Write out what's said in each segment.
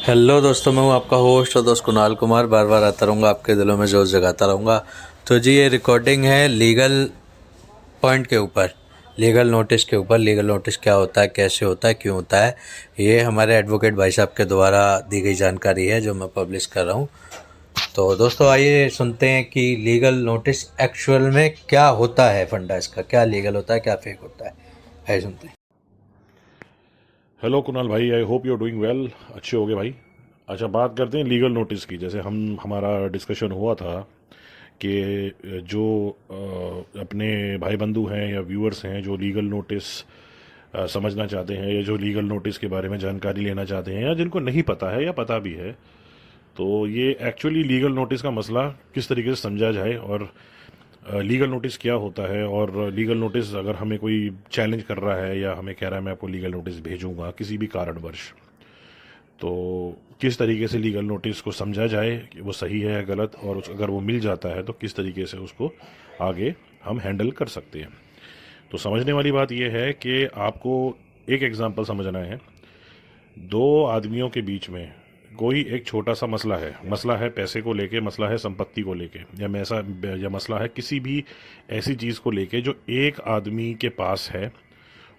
Hello दोस्तों, मैं हूं आपका होस्ट और दोस्त कुणाल कुमार। बार बार आता रहूँगा, आपके दिलों में जोश जगाता रहूँगा। तो जी, ये रिकॉर्डिंग है लीगल पॉइंट के ऊपर, लीगल नोटिस के ऊपर। लीगल नोटिस क्या होता है, कैसे होता है, क्यों होता है, ये हमारे एडवोकेट भाई साहब के द्वारा दी गई जानकारी है जो मैं पब्लिश कर रहा हूँ। तो दोस्तों, आइए सुनते हैं कि लीगल नोटिस एक्चुअल में क्या होता है, फंडा इसका क्या लीगल होता है, क्या फेक होता है। आइए सुनते हैं। हेलो कुणाल भाई, I hope you are doing well. अच्छे हो गए भाई। अच्छा, बात करते हैं लीगल नोटिस की। जैसे हमारा डिस्कशन हुआ था कि जो अपने भाई बंधु हैं या व्यूअर्स हैं जो लीगल नोटिस समझना चाहते हैं या जो लीगल नोटिस के बारे में जानकारी लेना चाहते हैं या जिनको नहीं पता है या पता भी है, तो ये एक्चुअली लीगल नोटिस का मसला किस तरीके से समझा जाए और लीगल नोटिस क्या होता है। और लीगल नोटिस अगर हमें कोई चैलेंज कर रहा है या हमें कह रहा है मैं आपको लीगल नोटिस भेजूंगा किसी भी कारणवश, तो किस तरीके से लीगल नोटिस को समझा जाए कि वो सही है या गलत, और अगर वो मिल जाता है तो किस तरीके से उसको आगे हम हैंडल कर सकते हैं। तो समझने वाली बात यह है कि आपको एक एग्जांपल समझना है। दो आदमियों के बीच में कोई एक छोटा सा मसला है पैसे को लेके, मसला है संपत्ति को लेके, या मसला है किसी भी ऐसी चीज़ को लेके जो एक आदमी के पास है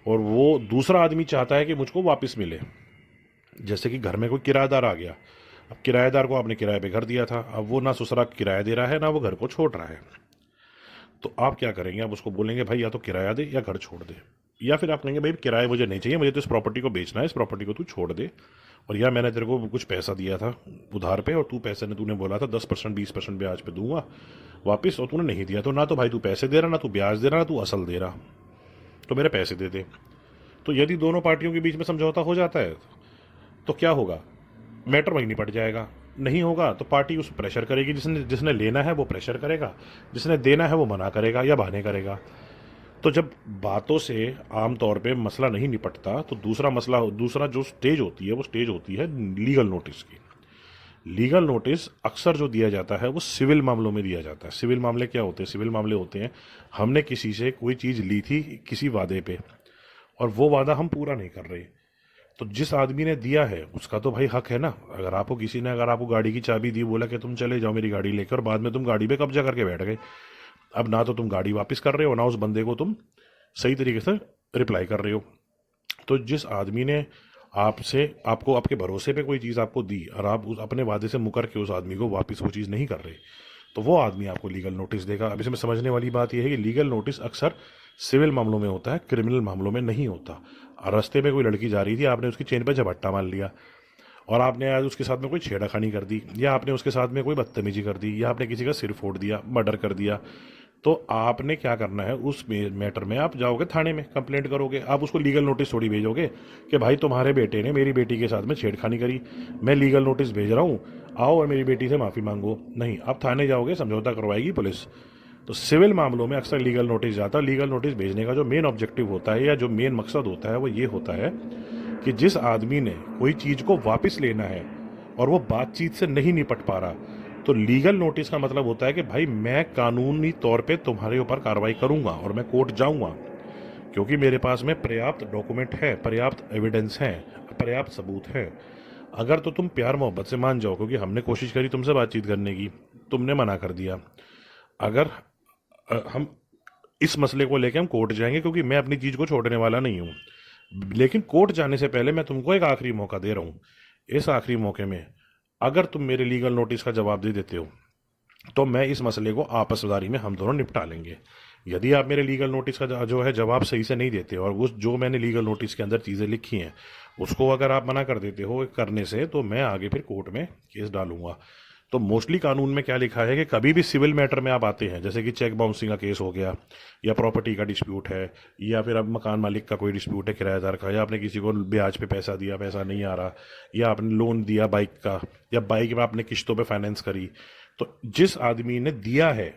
और वो दूसरा आदमी चाहता है कि मुझको वापस मिले। जैसे कि घर में कोई किराएदार आ गया, अब किराएदार को आपने किराए पे घर दिया था, अब वो ना ससुरा किराया दे रहा है ना वो घर को छोड़ रहा है। तो आप क्या करेंगे? आप उसको बोलेंगे भाई या तो किराया दे या घर छोड़ दे, या फिर आप कहेंगे भाई किराया मुझे नहीं चाहिए, मुझे तो इस प्रॉपर्टी को बेचना है, इस प्रॉपर्टी को तू छोड़ दे, और या मैंने तेरे को कुछ पैसा दिया था उधार पे और तूने बोला था 10% 20% ब्याज पे दूंगा वापस, और तूने नहीं दिया। तो ना तो भाई तू पैसे दे रहा, ना तू ब्याज दे रहा, ना तू असल दे रहा, तो मेरे पैसे दे दे। तो यदि दोनों पार्टियों के बीच में समझौता हो जाता है तो क्या होगा? मैटर वहीं निपट जाएगा। नहीं होगा तो पार्टी उस प्रेशर करेगी, जिसने जिसने लेना है वो प्रेशर करेगा, जिसने देना है वो मना करेगा या बहाने करेगा। तो जब बातों से आमतौर पे मसला नहीं निपटता तो दूसरा जो स्टेज होती है वो स्टेज होती है लीगल नोटिस की। लीगल नोटिस अक्सर जो दिया जाता है वो सिविल मामलों में दिया जाता है। सिविल मामले क्या होते हैं? सिविल मामले होते हैं हमने किसी से कोई चीज़ ली थी किसी वादे पे, और वो वादा हम पूरा नहीं कर रहे। तो जिस आदमी ने दिया है उसका तो भाई हक है ना। अगर आपको किसी ने अगर आपको गाड़ी की चाबी दी, बोला कि तुम चले जाओ मेरी गाड़ी लेकर, बाद में तुम गाड़ी पे कब्जा करके बैठ गए, अब ना तो तुम गाड़ी वापस कर रहे हो ना उस बंदे को तुम सही तरीके से रिप्लाई कर रहे हो। तो जिस आदमी ने आपसे आपको आपके भरोसे पे कोई चीज़ आपको दी और आप उस अपने वादे से मुकर के उस आदमी को वापस वो चीज़ नहीं कर रहे, तो वो आदमी आपको लीगल नोटिस देगा। अब इसमें समझने वाली बात यह है कि लीगल नोटिस अक्सर सिविल मामलों में होता है, क्रिमिनल मामलों में नहीं होता। रास्ते में कोई लड़की जा रही थी, आपने उसकी चेन पर झपट्टा मार लिया और आपने आज उसके साथ में कोई छेड़खानी कर दी, या आपने उसके साथ में कोई बदतमीजी कर दी, या आपने किसी का सिर फोड़ दिया, मर्डर कर दिया, तो आपने क्या करना है? उस मैटर में आप जाओगे थाने में कंप्लेंट करोगे। आप उसको लीगल नोटिस थोड़ी भेजोगे कि भाई तुम्हारे बेटे ने मेरी बेटी के साथ में छेड़खानी करी, मैं लीगल नोटिस भेज रहा हूँ, आओ और मेरी बेटी से माफ़ी मांगो। नहीं, आप थाने जाओगे, समझौता करवाएगी पुलिस। तो सिविल मामलों में अक्सर लीगल नोटिस जाता है। लीगल नोटिस भेजने का जो मेन ऑब्जेक्टिव होता है या जो मेन मकसद होता है वो ये होता है कि जिस आदमी ने कोई चीज़ को वापस लेना है और वो बातचीत से नहीं निपट पा रहा, तो लीगल नोटिस का मतलब होता है कि भाई मैं कानूनी तौर पे तुम्हारे ऊपर कार्रवाई करूंगा और मैं कोर्ट जाऊंगा, क्योंकि मेरे पास में पर्याप्त डॉक्यूमेंट है, पर्याप्त एविडेंस है, पर्याप्त सबूत है। अगर तो तुम प्यार मोहब्बत से मान जाओ, क्योंकि हमने कोशिश करी तुमसे बातचीत करने की, तुमने मना कर दिया। अगर हम इस मसले को लेकर हम कोर्ट जाएंगे, क्योंकि मैं अपनी चीज़ को छोड़ने वाला नहीं हूँ, लेकिन कोर्ट जाने से पहले मैं तुमको एक आखिरी मौका दे रहा हूँ। इस आखिरी मौके में अगर तुम मेरे लीगल नोटिस का जवाब दे देते हो तो मैं इस मसले को आपसदारी में हम दोनों निपटा लेंगे। यदि आप मेरे लीगल नोटिस का जो है जवाब सही से नहीं देते और उस जो मैंने लीगल नोटिस के अंदर चीज़ें लिखी हैं उसको अगर आप मना कर देते हो करने से, तो मैं आगे फिर कोर्ट में केस डालूंगा। तो मोस्टली कानून में क्या लिखा है कि कभी भी सिविल मैटर में आप आते हैं, जैसे कि चेक बाउंसिंग का केस हो गया, या प्रॉपर्टी का डिस्प्यूट है, या फिर अब मकान मालिक का कोई डिस्प्यूट है किराएदार का, या आपने किसी को ब्याज पे पैसा दिया, पैसा नहीं आ रहा, या आपने लोन दिया बाइक का, या बाइक में आपने किस्तों पे फाइनेंस करी, तो जिस आदमी ने दिया है,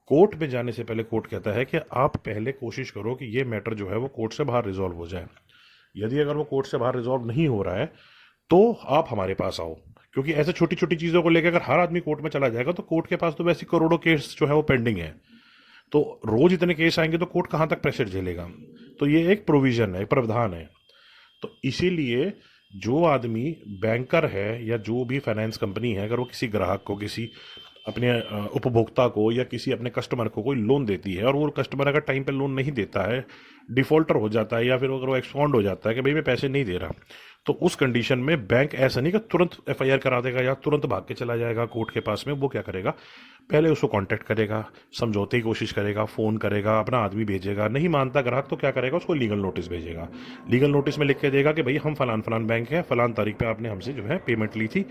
कोर्ट में जाने से पहले कोर्ट कहता है कि आप पहले कोशिश करो कि ये मैटर जो है वो कोर्ट से बाहर रिजॉल्व हो जाए। यदि अगर वो कोर्ट से बाहर रिजॉल्व नहीं हो रहा है तो आप हमारे पास आओ, क्योंकि ऐसे छोटी छोटी चीज़ों को लेकर अगर हर आदमी कोर्ट में चला जाएगा तो कोर्ट के पास तो वैसे करोड़ों केस जो है वो पेंडिंग है। तो रोज इतने केस आएंगे तो कोर्ट कहाँ तक प्रेशर झेलेगा? तो ये एक प्रोविजन है, एक प्रावधान है। तो इसीलिए जो आदमी बैंकर है या जो भी फाइनेंस कंपनी है, अगर वो किसी ग्राहक को, किसी अपने उपभोक्ता को या किसी अपने कस्टमर को कोई लोन देती है और वो कस्टमर अगर टाइम पे लोन नहीं देता है, डिफॉल्टर हो जाता है या फिर अगर वो एक्सपॉन्ड हो जाता है कि भाई मैं पैसे नहीं दे रहा, तो उस कंडीशन में बैंक ऐसा नहीं कि तुरंत एफआईआर करा देगा या तुरंत भाग के चला जाएगा कोर्ट के पास में। वो क्या करेगा, पहले उसको कांटेक्ट करेगा, समझौते की कोशिश करेगा, फ़ोन करेगा, अपना आदमी भेजेगा, नहीं मानता ग्राहक तो क्या करेगा, उसको लीगल नोटिस भेजेगा। लीगल नोटिस में लिख के देगा कि भाई हम फलान फलान बैंक है, फलान तारीख पे आपने हमसे जो है पेमेंट ली थी,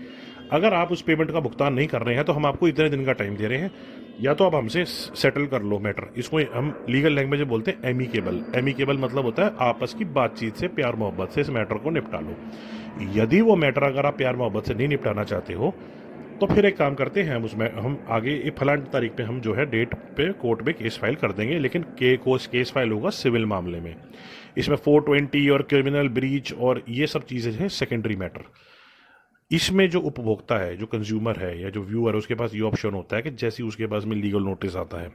अगर आप उस पेमेंट का भुगतान नहीं कर रहे हैं तो हम आपको इतने दिन का टाइम दे रहे हैं, या तो आप हमसे सेटल कर लो मैटर। इसको हम लीगल लैंग्वेज में बोलते हैं एमिकेबल। एमिकेबल मतलब होता है आपस की बातचीत से, प्यार मोहब्बत से इस मैटर को निपटा लो। यदि वो मैटर अगर आप प्यार मोहब्बत से नहीं निपटाना चाहते हो तो फिर एक काम करते हैं, हम आगे ये फलान तारीख पे हम जो है डेट पे कोर्ट में केस फाइल कर देंगे, लेकिन केस फाइल होगा सिविल मामले में। इसमें 420 और क्रिमिनल ब्रीच और ये सब चीज़ें हैं सेकेंडरी मैटर। इसमें जो उपभोक्ता है, जो कंज्यूमर है या जो व्यूअर है, उसके पास ये ऑप्शन होता है कि जैसे ही उसके पास में लीगल नोटिस आता है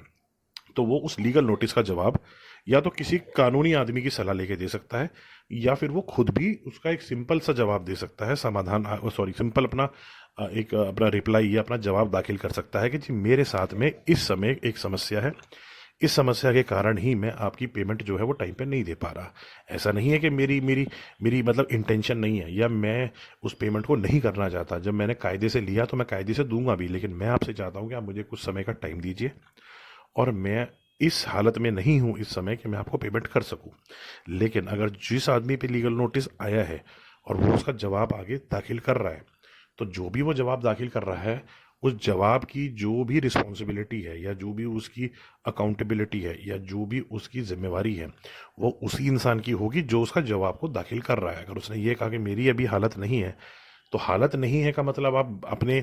तो वो उस लीगल नोटिस का जवाब या तो किसी कानूनी आदमी की सलाह लेके दे सकता है, या फिर वो खुद भी उसका एक सिंपल सा जवाब दे सकता है, सिंपल अपना एक अपना रिप्लाई या अपना जवाब दाखिल कर सकता है कि जी मेरे साथ में इस समय एक समस्या है, इस समस्या के कारण ही मैं आपकी पेमेंट जो है वो टाइम पे नहीं दे पा रहा। ऐसा नहीं है कि मेरी मेरी मेरी मतलब इंटेंशन नहीं है या मैं उस पेमेंट को नहीं करना चाहता। जब मैंने कायदे से लिया तो मैं कायदे से दूंगा भी, लेकिन मैं आपसे चाहता हूँ कि आप मुझे कुछ समय का टाइम दीजिए और मैं इस हालत में नहीं हूँ इस समय कि मैं आपको पेमेंट कर सकूँ। लेकिन अगर जिस आदमी पे लीगल नोटिस आया है और वो उसका जवाब आगे दाखिल कर रहा है, तो जो भी वो जवाब दाखिल कर रहा है उस जवाब की जो भी रिस्पॉन्सिबिलिटी है या जो भी उसकी अकाउंटेबिलिटी है या जो भी उसकी जिम्मेवारी है, वो उसी इंसान की होगी जो उसका जवाब को दाखिल कर रहा है। अगर उसने ये कहा कि मेरी अभी हालत नहीं है, तो हालत नहीं है का मतलब आप अपने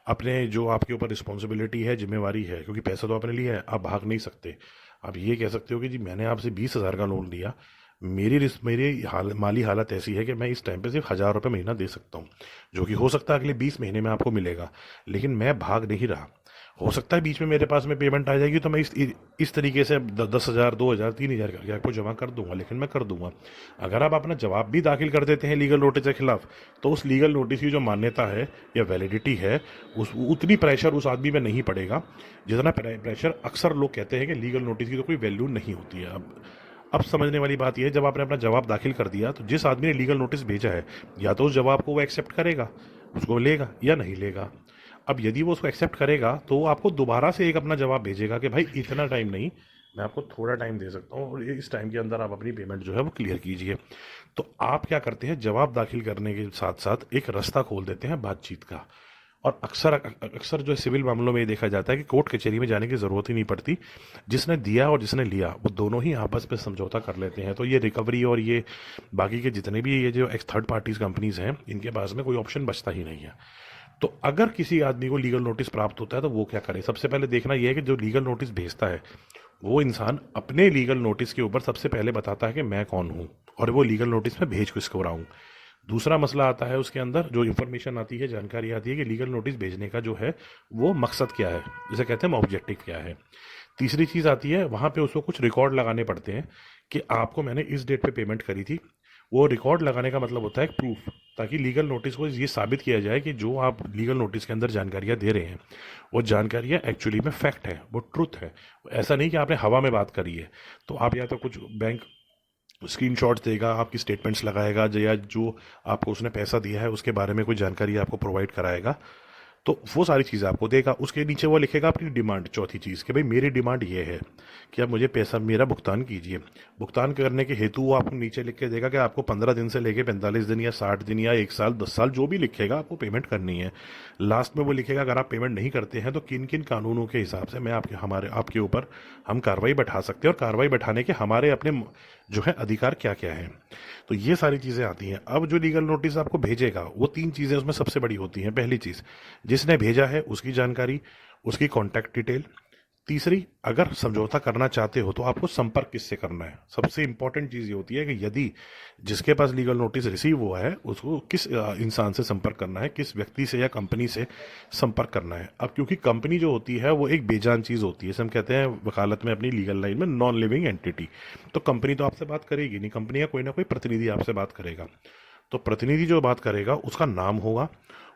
अपने जो आपके ऊपर रिस्पॉन्सिबिलिटी है, जिम्मेवारी है, क्योंकि पैसा तो आपने लिया है, आप भाग नहीं सकते। आप ये कह सकते हो कि जी मैंने आपसे 20,000 का लोन लिया, मेरी माली हालत ऐसी है कि मैं इस टाइम पे सिर्फ 1,000 रुपये महीना दे सकता हूँ, जो कि हो सकता है अगले 20 महीने में आपको मिलेगा, लेकिन मैं भाग नहीं रहा। हो सकता है बीच में मेरे पास में पेमेंट आ जाएगी तो मैं इस तरीके से 10,000, 2,000, 3,000 करके आपको जमा कर दूंगा, लेकिन मैं कर दूंगा। अगर आप अपना जवाब भी दाखिल कर देते हैं लीगल नोटिस के खिलाफ, तो उस लीगल नोटिस की जो मान्यता है या वैलिडिटी है, उतनी प्रेशर उस आदमी में नहीं पड़ेगा जितना प्रेशर अक्सर लोग कहते हैं कि लीगल नोटिस की तो कोई वैल्यू नहीं होती है। अब समझने वाली बात यह है, जब आपने अपना जवाब दाखिल कर दिया तो जिस आदमी ने लीगल नोटिस भेजा है, या तो उस जवाब को वो एक्सेप्ट करेगा, उसको लेगा या नहीं लेगा। अब यदि वो उसको एक्सेप्ट करेगा तो वो आपको दोबारा से एक अपना जवाब भेजेगा कि भाई इतना टाइम नहीं, मैं आपको थोड़ा टाइम दे सकता हूँ और इस टाइम के अंदर आप अपनी पेमेंट जो है वो क्लियर कीजिए। तो आप क्या करते हैं, जवाब दाखिल करने के साथ साथ एक रास्ता खोल देते हैं बातचीत का। और अक्सर अक्सर जो सिविल मामलों में ये देखा जाता है कि कोर्ट कचहरी में जाने की ज़रूरत ही नहीं पड़ती, जिसने दिया और जिसने लिया वो दोनों ही आपस में समझौता कर लेते हैं। तो ये रिकवरी और ये बाकी के जितने भी ये जो थर्ड पार्टीज कंपनीज हैं, इनके पास में कोई ऑप्शन बचता ही नहीं है। तो अगर किसी आदमी को लीगल नोटिस प्राप्त होता है तो वो क्या करे, सबसे पहले देखना यह है कि जो लीगल नोटिस भेजता है वो इंसान अपने लीगल नोटिस के ऊपर सबसे पहले बताता है कि मैं कौन हूँ और वो लीगल नोटिस में भेज किसको रहा हूँ। दूसरा मसला आता है उसके अंदर, जो इन्फॉर्मेशन आती है, जानकारी आती है कि लीगल नोटिस भेजने का जो है वो मकसद क्या है, जिसे कहते हैं ऑब्जेक्टिव क्या है। तीसरी चीज़ आती है, वहाँ पे उसको कुछ रिकॉर्ड लगाने पड़ते हैं कि आपको मैंने इस डेट पे पेमेंट करी थी। वो रिकॉर्ड लगाने का मतलब होता है प्रूफ, ताकि लीगल नोटिस को ये साबित किया जाए कि जो आप लीगल नोटिस के अंदर जानकारियाँ दे रहे हैं वो जानकारियाँ एक्चुअली में फैक्ट है, वो ट्रुथ है। ऐसा नहीं कि आपने हवा में बात करी है। तो आप या तो कुछ बैंक स्क्रीनशॉट्स देगा, आपकी स्टेटमेंट्स लगाएगा, या जो आपको उसने पैसा दिया है उसके बारे में कोई जानकारी आपको प्रोवाइड कराएगा, तो वो सारी चीज़ें आपको देगा। उसके नीचे वो लिखेगा अपनी डिमांड, चौथी चीज़ कि भाई मेरी डिमांड ये है कि आप मुझे पैसा मेरा भुगतान कीजिए। भुगतान करने के हेतु वो आपको नीचे लिख के देगा कि आपको 15 दिन से लेके 45 दिन या 60 दिन या 1 साल 10 साल जो भी लिखेगा आपको पेमेंट करनी है। लास्ट में वो लिखेगा अगर आप पेमेंट नहीं करते हैं तो किन किन कानूनों के हिसाब से मैं आपके ऊपर हम कार्रवाई बैठा सकते हैं और कार्रवाई बैठाने के हमारे अपने जो है अधिकार क्या क्या हैं। तो ये सारी चीज़ें आती हैं। अब जो लीगल नोटिस आपको भेजेगा वो 3 चीज़ें उसमें सबसे बड़ी होती हैं। पहली चीज़, जिसने भेजा है उसकी जानकारी, उसकी कॉन्टैक्ट डिटेल। तीसरी, अगर समझौता करना चाहते हो तो आपको संपर्क किससे करना है। सबसे इंपॉर्टेंट चीज़ ये होती है कि यदि जिसके पास लीगल नोटिस रिसीव हुआ है उसको किस इंसान से संपर्क करना है, किस व्यक्ति से या कंपनी से संपर्क करना है। अब क्योंकि कंपनी जो होती है वो एक बेजान चीज़ होती है, जैसे हम कहते हैं वकालत में अपनी लीगल लाइन में नॉन लिविंग एंटिटी। तो कंपनी तो आपसे बात करेगी नहीं, कंपनी का कोई ना कोई प्रतिनिधि आपसे बात करेगा। तो प्रतिनिधि जो बात करेगा उसका नाम होगा,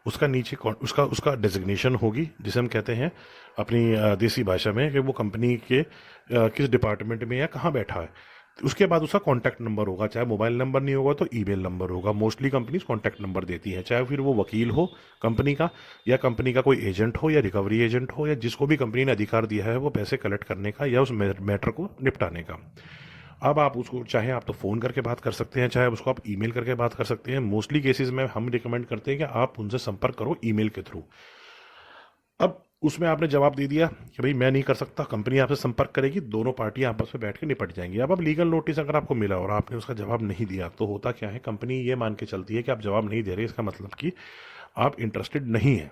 उसका नीचे उसका उसका डेजिग्नेशन होगी, जिसे हम कहते हैं अपनी देसी भाषा में कि वो कंपनी के किस डिपार्टमेंट में या कहाँ बैठा है। उसके बाद उसका कॉन्टैक्ट नंबर होगा, चाहे मोबाइल नंबर नहीं होगा तो ईमेल नंबर होगा। मोस्टली कंपनीज कॉन्टैक्ट नंबर देती हैं, चाहे फिर वो वकील हो कंपनी का, या कंपनी का कोई एजेंट हो, या रिकवरी एजेंट हो, या जिसको भी कंपनी ने अधिकार दिया है वो पैसे कलेक्ट करने का या उस मैटर को निपटाने का। अब आप उसको चाहे आप तो फ़ोन करके बात कर सकते हैं, चाहे उसको आप ईमेल करके बात कर सकते हैं। मोस्टली केसेस में हम रिकमेंड करते हैं कि आप उनसे संपर्क करो ईमेल के थ्रू। अब उसमें आपने जवाब दे दिया कि भाई मैं नहीं कर सकता, कंपनी आपसे संपर्क करेगी, दोनों पार्टियां आपस में बैठ के निपट जाएंगी। अब लीगल नोटिस अगर आपको मिला और आपने उसका जवाब नहीं दिया तो होता क्या है, कंपनी ये मान के चलती है कि आप जवाब नहीं दे रहे, इसका मतलब कि आप इंटरेस्टेड नहीं है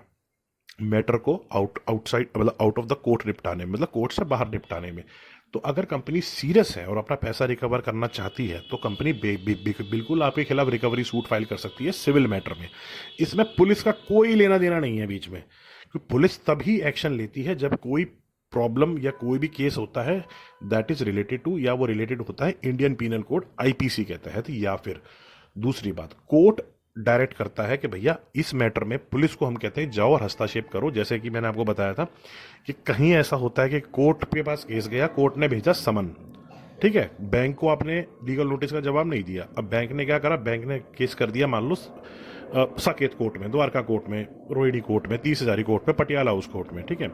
मैटर को आउटसाइड मतलब आउट ऑफ द कोर्ट निपटाने में, मतलब कोर्ट से बाहर निपटाने में। तो अगर कंपनी सीरियस है और अपना पैसा रिकवर करना चाहती है तो कंपनी बिल्कुल आपके खिलाफ रिकवरी सूट फाइल कर सकती है सिविल मैटर में। इसमें पुलिस का कोई लेना देना नहीं है बीच में, क्योंकि पुलिस तभी एक्शन लेती है जब कोई प्रॉब्लम या कोई भी केस होता है दैट इज रिलेटेड टू, या वो रिलेटेड होता है इंडियन पीनल कोड आईपीसी के तहत, या फिर दूसरी बात कोर्ट डायरेक्ट करता है कि भैया इस मैटर में पुलिस को हम कहते हैं जाओ और हस्तक्षेप करो। जैसे कि मैंने आपको बताया था कि कहीं ऐसा होता है कि कोर्ट के पास केस गया, कोर्ट ने भेजा समन, ठीक है, बैंक को आपने लीगल नोटिस का जवाब नहीं दिया। अब बैंक ने क्या करा, बैंक ने केस कर दिया मान लो साकेत कोर्ट में, द्वारका कोर्ट में, रोहिणी कोर्ट में, 30 हजारी कोर्ट में, पटियाला हाउस कोर्ट में, ठीक है।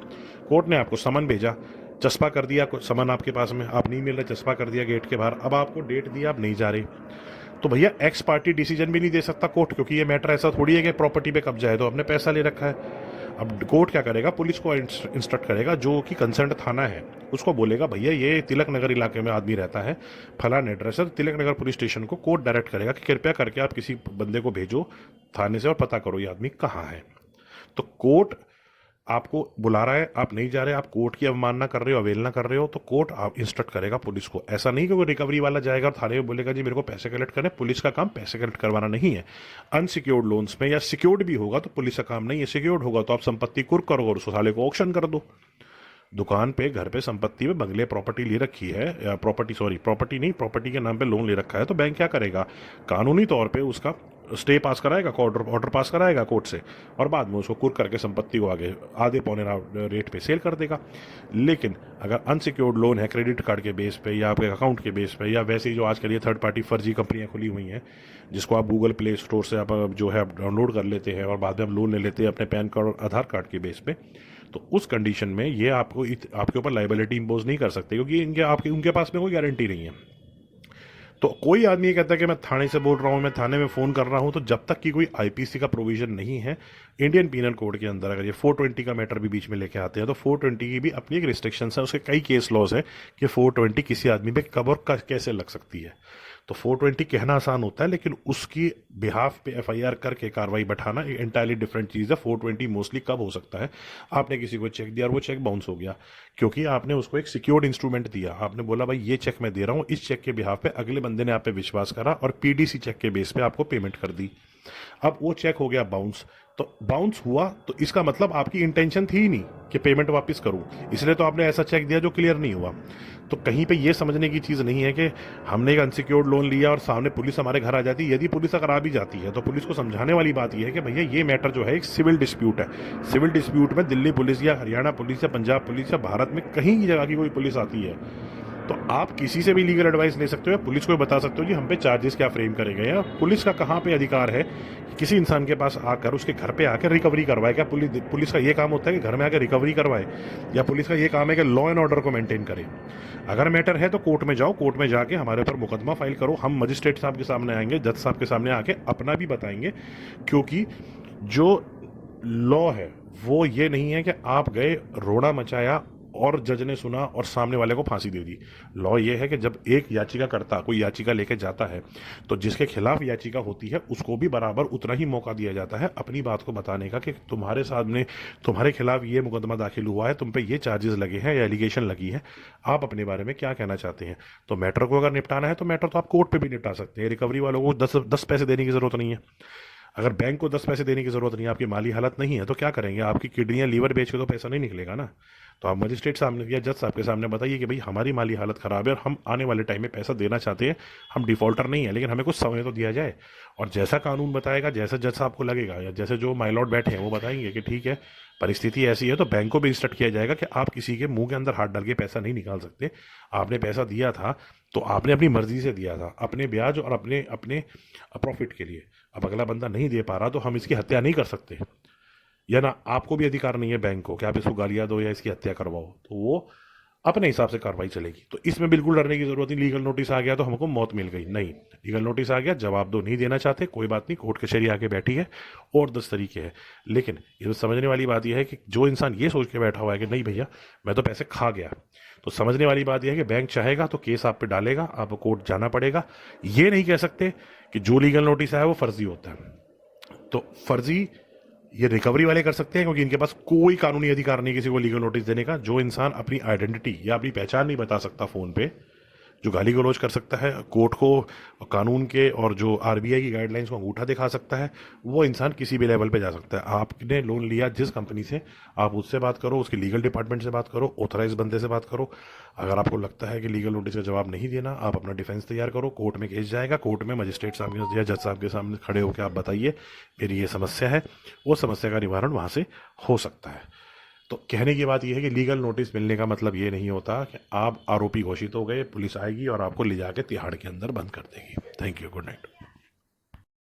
कोर्ट ने आपको समन भेजा, चस्पा कर दिया समन आपके पास में, आप नहीं मिल रहे, चस्पा कर दिया गेट के बाहर। अब आपको डेट दिया, आप नहीं जा रहे, तो भैया एक्स पार्टी डिसीजन भी नहीं दे सकता कोर्ट, क्योंकि ये मैटर ऐसा थोड़ी है कि प्रॉपर्टी पे कब्जा है तो आपने पैसा ले रखा है। अब कोर्ट क्या करेगा, पुलिस को इंस्ट्रक्ट करेगा, जो कि कंसर्न थाना है उसको बोलेगा भैया ये तिलक नगर इलाके में आदमी रहता है, फलान एड्रेस है, तिलक नगर पुलिस स्टेशन को कोर्ट डायरेक्ट करेगा कि कृपया करके आप किसी बंदे को भेजो थाने से और पता करो ये आदमी कहाँ है। तो कोर्ट आपको बुला रहा है, आप नहीं जा रहे, आप कोर्ट की अवमानना कर रहे हो, अवहेलना कर रहे हो, तो कोर्ट आप इंस्ट्रक्ट करेगा पुलिस को। ऐसा नहीं कि वो रिकवरी वाला जाएगा और थाने में बोलेगा जी मेरे को पैसे कलेक्ट करें, पुलिस का काम पैसे कलेक्ट करवाना नहीं है। अनसिक्योर्ड लोन्स में या सिक्योर्ड भी होगा तो पुलिस का काम नहीं है, सिक्योर्ड होगा तो आप संपत्ति कुर्क करो और उस साले को ऑक्शन कर दो। दुकान पे, घर पे, संपत्ति में, बंगले, प्रॉपर्टी ले रखी है, या प्रॉपर्टी नहीं, प्रॉपर्टी के नाम पे लोन ले रखा है, तो बैंक क्या करेगा, कानूनी तौर पे उसका स्टे पास कराएगा, ऑर्डर पास कराएगा कोर्ट से, और बाद में उसको कुर्क करके संपत्ति को आगे आधे पौने रेट पे सेल कर देगा। लेकिन अगर अनसिक्योर्ड लोन है क्रेडिट कार्ड के बेस पे या आपके अकाउंट के बेस पे, या वैसे ही जो आजकल ये थर्ड पार्टी फर्जी कंपनियां खुली हुई हैं जिसको आप गूगल प्ले स्टोर से आप जो है डाउनलोड कर लेते हैं और बाद में आप लोन ले लेते हैं अपने पैन कार्ड और आधार कार्ड के बेस पे, तो उस कंडीशन में ये आपके ऊपर लाइबिलिटी इंपोज नहीं कर सकते, क्योंकि उनके पास में कोई गारंटी नहीं है। तो कोई आदमी ये कहता है कि मैं थाने से बोल रहा हूँ, मैं थाने में फ़ोन कर रहा हूँ, तो जब तक कि कोई आईपीसी का प्रोविजन नहीं है इंडियन पीनल कोड के अंदर, अगर ये 420 का मैटर भी बीच में लेके आते हैं तो 420 की भी अपनी एक रिस्ट्रिक्शंस है, उसके कई केस लॉज है कि 420 किसी आदमी पे कब और कैसे लग सकती है। तो 420 कहना आसान होता है, लेकिन उसकी बिहाफ पे एफआईआर करके कार्रवाई बैठाना एक एंटायरली डिफरेंट चीज़ है। 420 मोस्टली कब हो सकता है, आपने किसी को चेक दिया और वो चेक बाउंस हो गया, क्योंकि आपने उसको एक सिक्योर्ड इंस्ट्रूमेंट दिया, आपने बोला भाई ये चेक मैं दे रहा हूँ, इस चेक के बिहाफ पे अगले बंदे ने आप पे विश्वास करा और पीडीसी चेक के बेस पे आपको पेमेंट कर दी। अब वो चेक हो गया बाउंस, तो बाउंस हुआ तो इसका मतलब आपकी इंटेंशन थी ही नहीं कि पेमेंट वापस करूं, इसलिए तो आपने ऐसा चेक दिया जो क्लियर नहीं हुआ। तो कहीं पे ये समझने की चीज़ नहीं है कि हमने एक अनसिक्योर्ड लोन लिया और सामने पुलिस हमारे घर आ जाती है। यदि पुलिस अगर आ भी जाती है तो पुलिस को समझाने वाली बात यह है कि भैया ये मैटर जो है एक सिविल डिस्प्यूट है, सिविल डिस्प्यूट में दिल्ली पुलिस या हरियाणा पुलिस या पंजाब पुलिस या भारत में कहीं की जगह की कोई पुलिस आती है तो आप किसी से भी लीगल एडवाइस ले सकते हो या पुलिस को बता सकते हो जी हम पे चार्जेस क्या फ्रेम करे गए हैं। पुलिस का कहाँ पे अधिकार है कि किसी इंसान के पास आकर उसके घर पे आकर रिकवरी करवाए? क्या पुलिस का ये काम होता है कि घर में आकर रिकवरी करवाए, या पुलिस का ये काम है कि लॉ एंड ऑर्डर को मेंटेन करे? अगर मैटर है तो कोर्ट में जाओ, कोर्ट में जाके हमारे ऊपर मुकदमा फाइल करो, हम मजिस्ट्रेट साहब के सामने आएंगे, जज साहब के सामने आके अपना भी बताएंगे, क्योंकि जो लॉ है वो ये नहीं है कि आप गए रोड़ा मचाया और जज ने सुना और सामने वाले को फांसी दे दी। लॉ ये है कि जब एक याचिकाकर्ता कोई याचिका लेके जाता है तो जिसके खिलाफ याचिका होती है उसको भी बराबर उतना ही मौका दिया जाता है अपनी बात को बताने का कि तुम्हारे सामने तुम्हारे खिलाफ ये मुकदमा दाखिल हुआ है, तुम पे ये चार्जेस लगे हैं या एलिगेशन लगी है, आप अपने बारे में क्या कहना चाहते हैं। तो मैटर को अगर निपटाना है तो मैटर तो आप कोर्ट पर भी निपटा सकते हैं। रिकवरी वालों को 10 पैसे देने की जरूरत नहीं है। अगर बैंक को 10 पैसे देने की जरूरत नहीं है, आपकी माली हालत नहीं है, तो क्या करेंगे? आपकी किडनियां लीवर बेच के तो पैसा नहीं निकलेगा ना। तो आप मजिस्ट्रेट सामने या जज साहब के सामने बताइए कि भाई हमारी माली हालत ख़राब है और हम आने वाले टाइम में पैसा देना चाहते हैं, हम डिफ़ॉल्टर नहीं है, लेकिन हमें कुछ समय तो दिया जाए। और जैसा कानून बताएगा, जैसा जज साहब को लगेगा या जैसे जो माय लॉर्ड बैठे हैं वो बताएंगे कि ठीक है परिस्थिति ऐसी है, तो बैंक को भी इंस्ट्रक्ट किया जाएगा कि आप किसी के मुंह के अंदर हाथ डाल के पैसा नहीं निकाल सकते। आपने पैसा दिया था तो आपने अपनी मर्जी से दिया था, अपने ब्याज और अपने अपने प्रॉफिट के लिए। अब अगला बंदा नहीं दे पा रहा तो हम इसकी हत्या नहीं कर सकते, या ना आपको भी अधिकार नहीं है बैंक को कि आप इसको गालियां दो या इसकी हत्या करवाओ, तो वो अपने हिसाब से कार्रवाई चलेगी। तो इसमें बिल्कुल डरने की जरूरत नहीं। लीगल नोटिस आ गया तो हमको मौत मिल गई, नहीं। लीगल नोटिस आ गया, जवाब दो, नहीं देना चाहते कोई बात नहीं, कोर्ट कचहरी आके बैठी है और 10 तरीके हैं। लेकिन ये तो समझने वाली बात यह है कि जो इंसान ये सोच के बैठा हुआ है कि नहीं भैया मैं तो पैसे खा गया, तो समझने वाली बात यह है कि बैंक चाहेगा तो केस आप पे डालेगा, आपको कोर्ट जाना पड़ेगा। ये नहीं कह सकते कि जो लीगल नोटिस आया वो फर्जी होता है। तो फर्जी ये रिकवरी वाले कर सकते हैं, क्योंकि इनके पास कोई कानूनी अधिकार नहीं किसी को लीगल नोटिस देने का। जो इंसान अपनी आइडेंटिटी या अपनी पहचान नहीं बता सकता फ़ोन पे, जो गाली गलौज कर सकता है, कोर्ट को कानून के और जो आरबीआई की गाइडलाइंस को अंगूठा दिखा सकता है, वो इंसान किसी भी लेवल पे जा सकता है। आपने लोन लिया जिस कंपनी से, आप उससे बात करो, उसके लीगल डिपार्टमेंट से बात करो, ऑथराइज बंदे से बात करो। अगर आपको लगता है कि लीगल नोटिस का जवाब नहीं देना, आप अपना डिफेंस तैयार करो, कोर्ट में केस जाएगा, कोर्ट में मजिस्ट्रेट साहब या जज साहब के सामने खड़े होकर आप बताइए मेरी ये समस्या है, वो समस्या का निवारण वहाँ से हो सकता है। तो कहने की बात यह है कि लीगल नोटिस मिलने का मतलब ये नहीं होता कि आप आरोपी घोषित हो गए, पुलिस आएगी और आपको ले जाके तिहाड़ के अंदर बंद कर देगी। Thank you, good night.